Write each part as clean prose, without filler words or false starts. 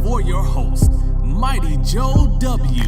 for your host, Mighty Joe W.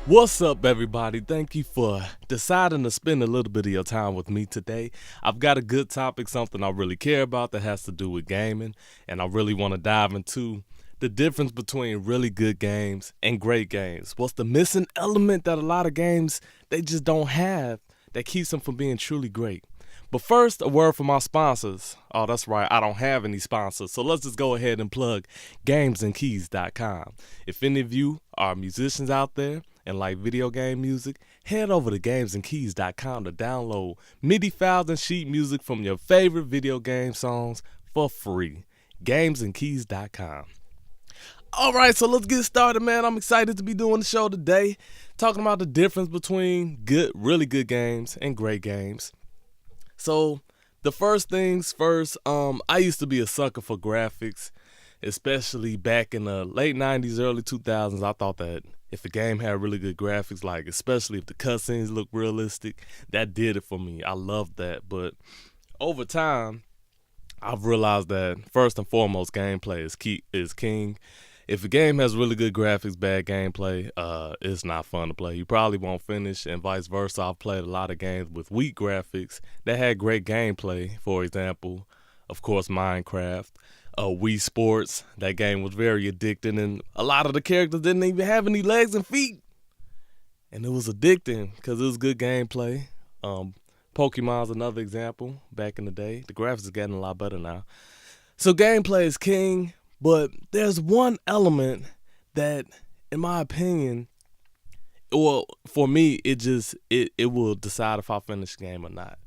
What's up, everybody? Thank you for deciding to spend a little bit of your time with me today. I've got a good topic, something I really care about that has to do with gaming, and I really want to dive into the difference between really good games and great games. What's the missing element that a lot of games they just don't have that keeps them from being truly great? But first, a word from my sponsors. Oh, that's right, I don't have any sponsors, so let's just go ahead and plug gamesandkeys.com. If any of you are musicians out there and like video game music, head over to gamesandkeys.com to download MIDI files and sheet music from your favorite video game songs for free. Gamesandkeys.com. All right, so let's get started, man. I'm excited to be doing the show today, talking about the difference between really good games and great games. So the first things first, I used to be a sucker for graphics, especially back in the late 90s, early 2000s. I thought that if a game had really good graphics, like especially if the cutscenes look realistic, that did it for me. I loved that. But over time, I've realized that first and foremost, gameplay is king. If a game has really good graphics, bad gameplay, it's not fun to play. You probably won't finish, and vice versa. I've played a lot of games with weak graphics that had great gameplay. For example, of course, Minecraft, Wii Sports. That game was very addicting, and a lot of the characters didn't even have any legs and feet. And it was addicting because it was good gameplay. Pokemon's another example back in the day. The graphics are getting a lot better now. So gameplay is king. But there's one element that, in my opinion, well, for me, it will decide if I finish the game or not.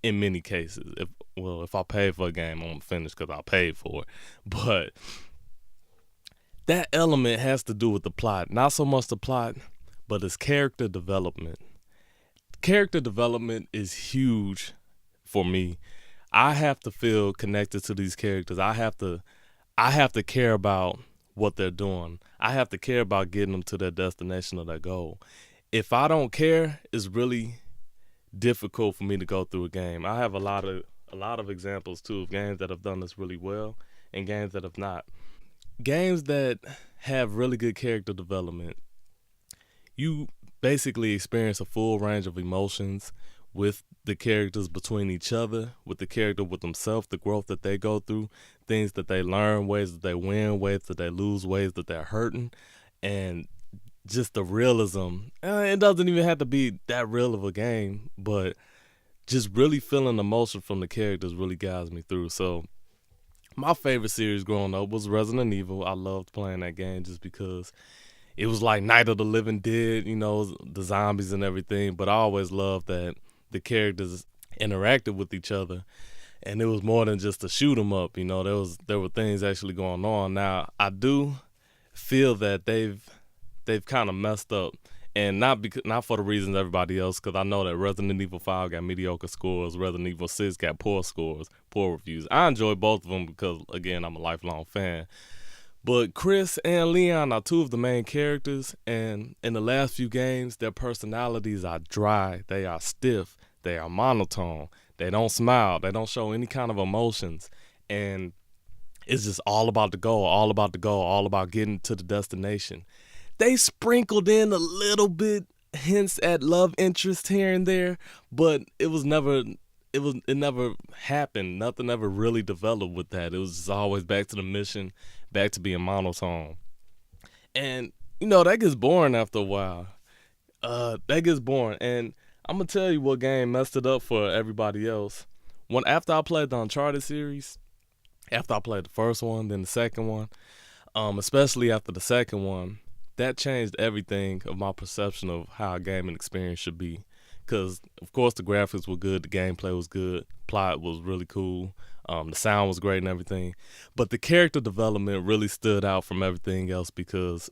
In many cases, if I pay for a game, I'm gonna finish because I paid for it. But that element has to do with the plot, not so much the plot, but it's character development. Character development is huge for me. I have to feel connected to these characters. I have to care about what they're doing. I have to care about getting them to their destination or their goal. If I don't care, it's really difficult for me to go through a game. I have a lot of examples too of games that have done this really well and games that have not. Games that have really good character development, you basically experience a full range of emotions with the characters between each other, with the character with themselves, the growth that they go through, things that they learn, ways that they win, ways that they lose, ways that they're hurting, and just the realism. It doesn't even have to be that real of a game, but just really feeling emotion from the characters really guides me through. So my favorite series growing up was Resident Evil. I loved playing that game just because it was like Night of the Living Dead, the zombies and everything, but I always loved that the characters interacted with each other, and it was more than just a shoot 'em up. There were things actually going on. Now I do feel that they've kind of messed up, and not for the reasons everybody else, because I know that Resident Evil 5 got mediocre scores, Resident Evil 6 got poor scores, poor reviews. I enjoy both of them because, again, I'm a lifelong fan. But Chris and Leon are two of the main characters, and in the last few games, their personalities are dry, they are stiff, they are monotone, they don't smile, they don't show any kind of emotions, and it's just all about the goal, all about getting to the destination. They sprinkled in a little bit hints at love interest here and there, but it never happened. Nothing ever really developed with that. It was just always back to the mission, back to being monotone. And, that gets boring after a while. That gets boring. And I'm going to tell you what game messed it up for everybody else. After I played the Uncharted series, after I played the first one, then the second one, especially after the second one, that changed everything of my perception of how a gaming experience should be. Because, of course, the graphics were good, the gameplay was good, plot was really cool, the sound was great and everything. But the character development really stood out from everything else because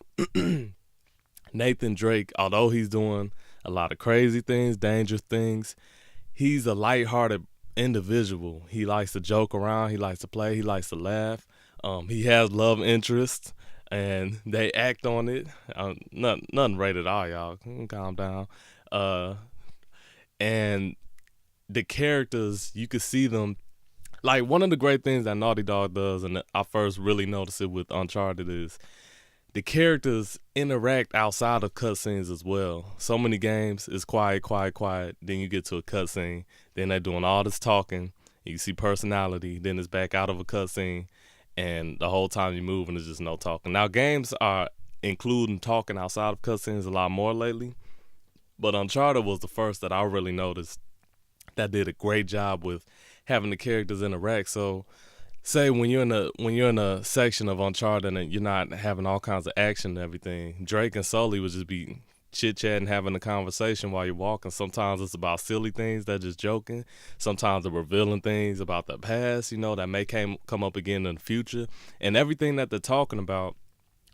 Nathan Drake, although he's doing a lot of crazy things, dangerous things, he's a lighthearted individual. He likes to joke around, he likes to play, he likes to laugh. He has love interests, and they act on it. Nothing rated R, y'all. Calm down. Uh, and the characters, you could see them. Like, one of the great things that Naughty Dog does, and I first really noticed it with Uncharted, is the characters interact outside of cutscenes as well. So many games is quiet, quiet, quiet. Then you get to a cutscene. Then they're doing all this talking. You see personality. Then it's back out of a cutscene, and the whole time you're moving, there's just no talking. Now, games are including talking outside of cutscenes a lot more lately, but Uncharted was the first that I really noticed that did a great job with having the characters interact. So, say when you're in a section of Uncharted and you're not having all kinds of action and everything, Drake and Sully would just be chit chatting, having a conversation while you're walking. Sometimes it's about silly things, they're just joking. Sometimes they're revealing things about the past, that may come up again in the future. And everything that they're talking about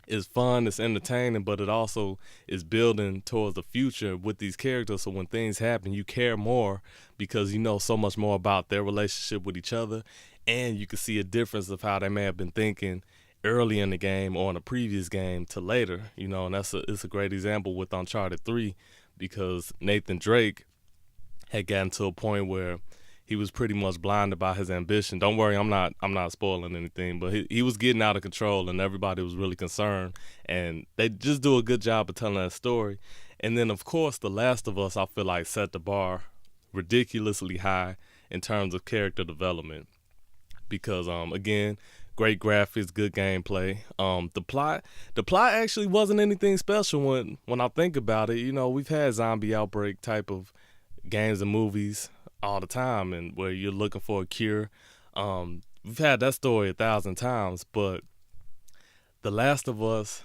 is fun, it's entertaining, but it also is building towards the future with these characters. So when things happen, you care more because you know so much more about their relationship with each other, and you can see a difference of how they may have been thinking early in the game or in a previous game to later, and it's a great example with Uncharted 3, because Nathan Drake had gotten to a point where he was pretty much blinded by his ambition. Don't worry, I'm not spoiling anything, but he was getting out of control, and everybody was really concerned. And they just do a good job of telling that story. And then, of course, The Last of Us, I feel like, set the bar ridiculously high in terms of character development, because again, great graphics, good gameplay. The plot actually wasn't anything special when I think about it. We've had zombie outbreak type of games and movies all the time, and where you're looking for a cure. We've had that story 1,000 times, but The Last of Us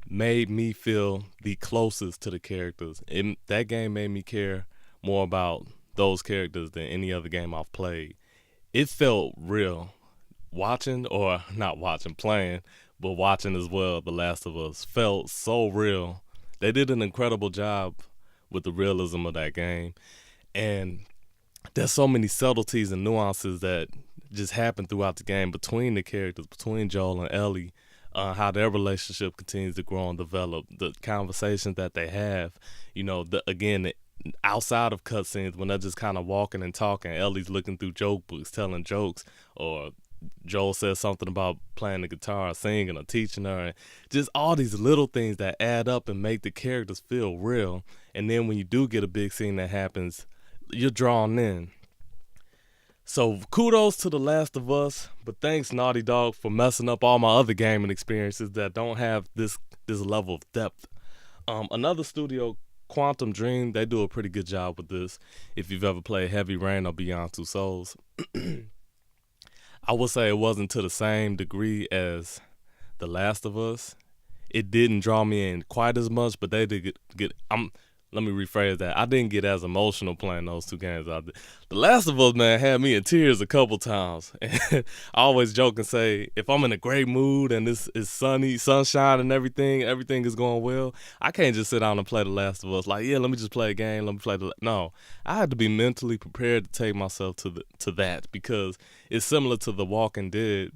made me feel the closest to the characters. That game made me care more about those characters than any other game I've played. It felt real. Playing, but watching as well, The Last of Us felt so real. They did an incredible job with the realism of that game. And there's so many subtleties and nuances that just happen throughout the game between the characters, between Joel and Ellie, how their relationship continues to grow and develop, the conversations that they have, outside of cutscenes, when they're just kind of walking and talking. Ellie's looking through joke books, telling jokes, or Joel says something about playing the guitar, singing, or teaching her, and just all these little things that add up and make the characters feel real. And then when you do get a big scene that happens, you're drawn in. So kudos to The Last of Us, but thanks Naughty Dog for messing up all my other gaming experiences that don't have this level of depth. Another studio, Quantum Dream, they do a pretty good job with this. If you've ever played Heavy Rain or Beyond Two Souls, I would say it wasn't to the same degree as The Last of Us. It didn't draw me in quite as much, but they did get. Let me rephrase that. I didn't get as emotional playing those two games. The Last of Us, man, had me in tears a couple times. And I always joke and say, if I'm in a great mood and it's sunny, sunshine and everything is going well, I can't just sit down and play The Last of Us. Like, yeah, let me just play a game. Let me play No, I had to be mentally prepared to take myself to that, because it's similar to The Walking Dead.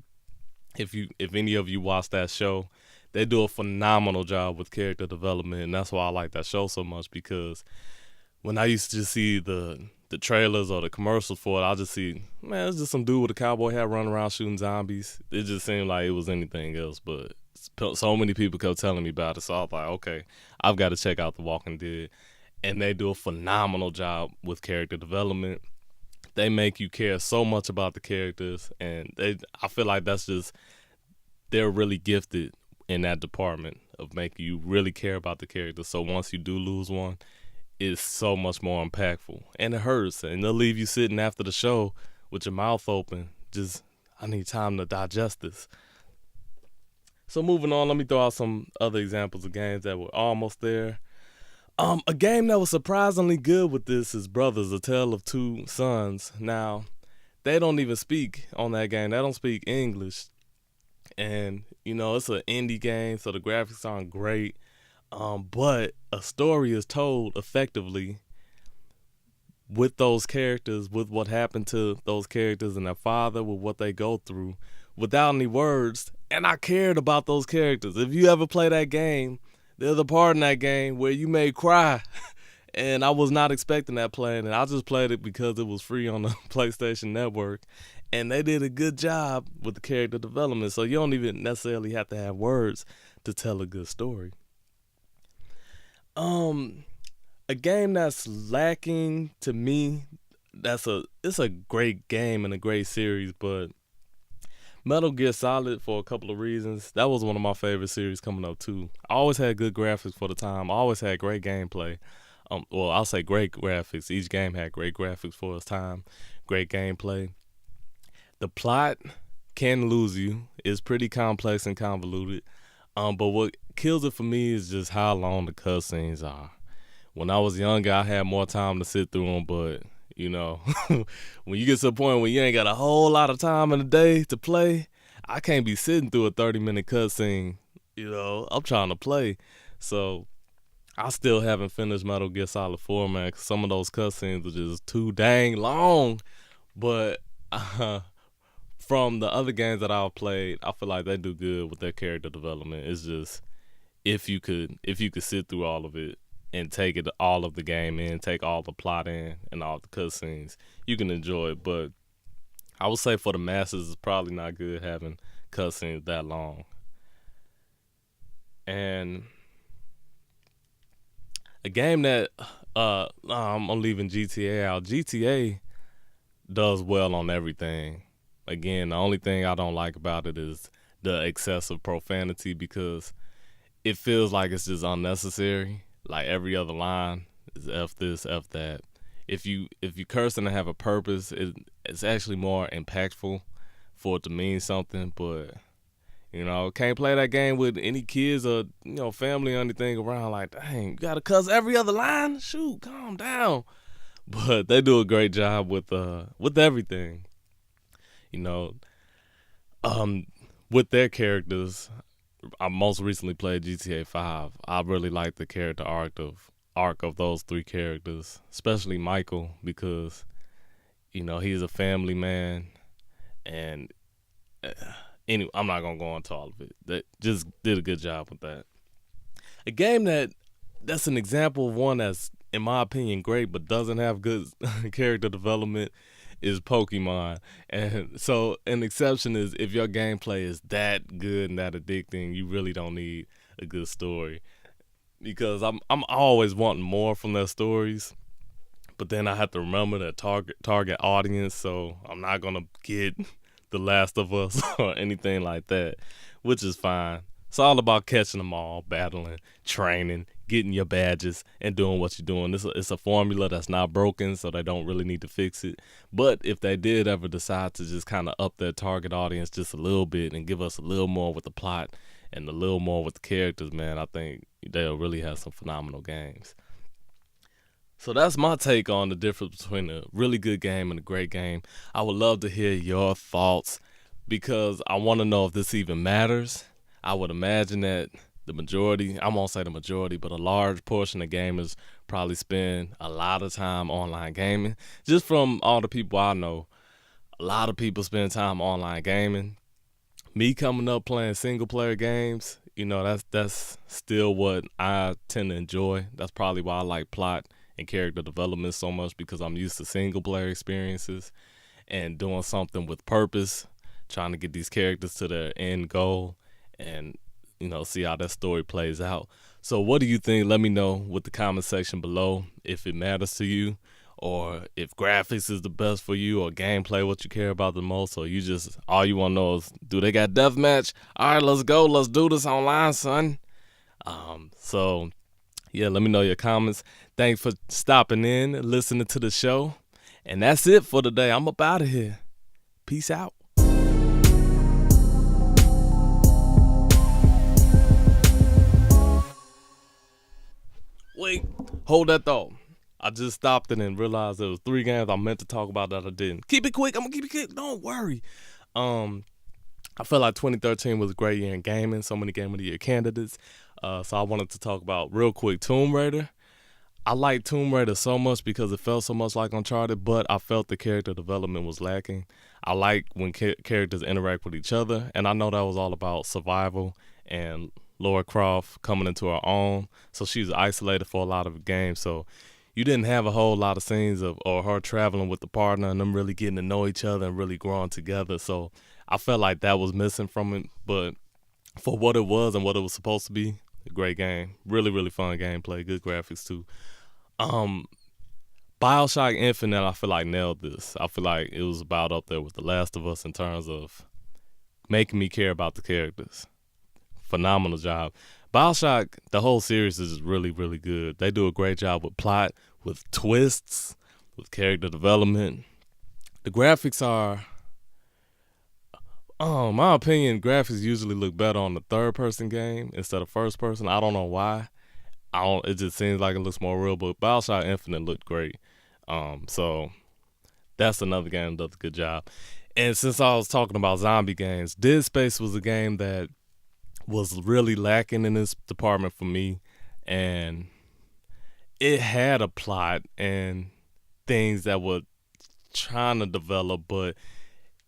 If any of you watch that show, they do a phenomenal job with character development, and that's why I like that show so much, because when I used to just see the trailers or the commercials for it, I just see, man, it's just some dude with a cowboy hat running around shooting zombies. It just seemed like it was anything else, but so many people kept telling me about it, so I was like, okay, I've got to check out The Walking Dead. And they do a phenomenal job with character development. They make you care so much about the characters, and I feel like they're really gifted in that department of making you really care about the character. So once you do lose one, it's so much more impactful, and it hurts, and they'll leave you sitting after the show with your mouth open, just, I need time to digest this. So moving on, let me throw out some other examples of games that were almost there. A game that was surprisingly good with this is Brothers: A Tale of Two Sons. Now, they don't even speak on that game. They don't speak English. And, it's an indie game, so the graphics aren't great. But a story is told effectively with those characters, with what happened to those characters and their father, with what they go through, without any words. and I cared about those characters. If you ever play that game, there's a part in that game where you may cry. And I was not expecting that playing it. I just played it because it was free on the PlayStation Network. And they did a good job with the character development. So you don't even necessarily have to have words to tell a good story. A game that's lacking to me, it's a great game and a great series, but Metal Gear Solid, for a couple of reasons, that was one of my favorite series coming up too. I always had good graphics for the time. I always had great gameplay. Well, I'll say great graphics. Each game had great graphics for its time, great gameplay. The plot can lose you. It's pretty complex and convoluted. But what kills it for me is just how long the cutscenes are. When I was younger, I had more time to sit through them, but you know, when you get to a point where you ain't got a whole lot of time in the day to play, I can't be sitting through a 30-minute cutscene. You know, I'm trying to play. So I still haven't finished Metal Gear Solid 4, man, because some of those cutscenes are just too dang long. But from the other games that I've played, I feel like they do good with their character development. It's just if you could sit through all of it and take it all of the game in, take all the plot in and all the cutscenes, you can enjoy it. But I would say for the masses, it's probably not good having cutscenes that long. And a game that I'm leaving GTA out. GTA does well on everything. Again, the only thing I don't like about it is the excessive profanity, because it feels like it's just unnecessary. Like every other line is F this, F that. If you curse and have a purpose, it's actually more impactful for it to mean something. But you know, can't play that game with any kids or family or anything around. Like, dang, you gotta cuss every other line? Shoot, calm down. But they do a great job with everything. You know, with their characters. I most recently played GTA 5. I really like the character arc of those three characters, especially Michael, because he's a family man, and anyway, I'm not gonna go into all of it. That just did a good job with that. A game that's an example of one that's, in my opinion, great but doesn't have good character development is Pokemon. And so an exception is if your gameplay is that good and that addicting, you really don't need a good story. Because I'm always wanting more from their stories, but then I have to remember the target audience, so I'm not gonna get The Last of Us or anything like that, which is fine. It's all about catching them all, battling, training, getting your badges, and doing what you're doing. It's a formula that's not broken, so they don't really need to fix it. But if they did ever decide to just kind of up their target audience just a little bit and give us a little more with the plot and a little more with the characters, man, I think they'll really have some phenomenal games. So that's my take on the difference between a really good game and a great game. I would love to hear your thoughts, because I want to know if this even matters. I would imagine that the majority, I won't say the majority, but a large portion of gamers probably spend a lot of time online gaming. Just from all the people I know, a lot of people spend time online gaming. Me coming up playing single player games, that's still what I tend to enjoy. That's probably why I like plot and character development so much, because I'm used to single player experiences and doing something with purpose, trying to get these characters to their end goal and see how that story plays out. So what do you think? Let me know with the comment section below if it matters to you, or if graphics is the best for you, or gameplay what you care about the most, or all you want to know is, do they got deathmatch? All right, let's go. Let's do this online, son. So yeah, let me know your comments. Thanks for stopping in and listening to the show. And that's it for today. I'm up out of here. Peace out. Wait, hold that thought. I just stopped it and realized there was 3 games I meant to talk about that I didn't. Keep it quick. I'm gonna keep it quick. Don't worry. I feel like 2013 was a great year in gaming. So many Game of the Year candidates. So I wanted to talk about real quick Tomb Raider. I like Tomb Raider so much because it felt so much like Uncharted, but I felt the character development was lacking. I like when characters interact with each other, and I know that was all about survival and Laura Croft coming into her own. So she was isolated for a lot of the game. So you didn't have a whole lot of scenes of or her traveling with the partner and them really getting to know each other and really growing together. So I felt like that was missing from it. But for what it was and what it was supposed to be, a great game. Really, really fun gameplay. Good graphics too. Um, Bioshock Infinite, I feel like nailed this. I feel like it was about up there with The Last of Us in terms of making me care about the characters. Phenomenal job. Bioshock, the whole series is really, really good. They do a great job with plot, with twists, with character development. The graphics are, my opinion, graphics usually look better on the third person game instead of first person. I don't know why. It just seems like it looks more real, but Bioshock Infinite looked great. So that's another game that does a good job. And since I was talking about zombie games, Dead Space was a game that was really lacking in this department for me. And it had a plot and things that were trying to develop, but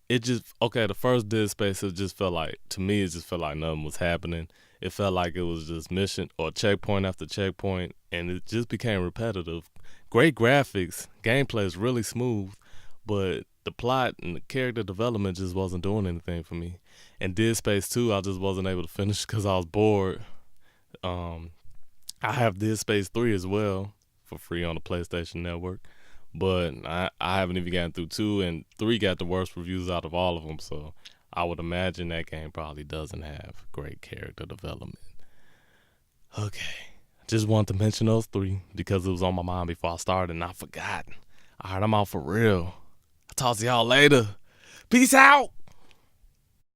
it just, okay, the first Dead Space, it just felt like, to me, it just felt like nothing was happening. It felt like it was just mission or checkpoint after checkpoint, and it just became repetitive. Great graphics, gameplay is really smooth, but the plot and the character development just wasn't doing anything for me. And Dead Space 2, I just wasn't able to finish because I was bored. I have Dead Space 3 as well for free on the PlayStation Network, but I haven't even gotten through 2, and 3 got the worst reviews out of all of them, so I would imagine that game probably doesn't have great character development. Okay, just wanted to mention those 3 because it was on my mind before I started and I forgot. All right, I'm out for real. I'll talk to y'all later. Peace out.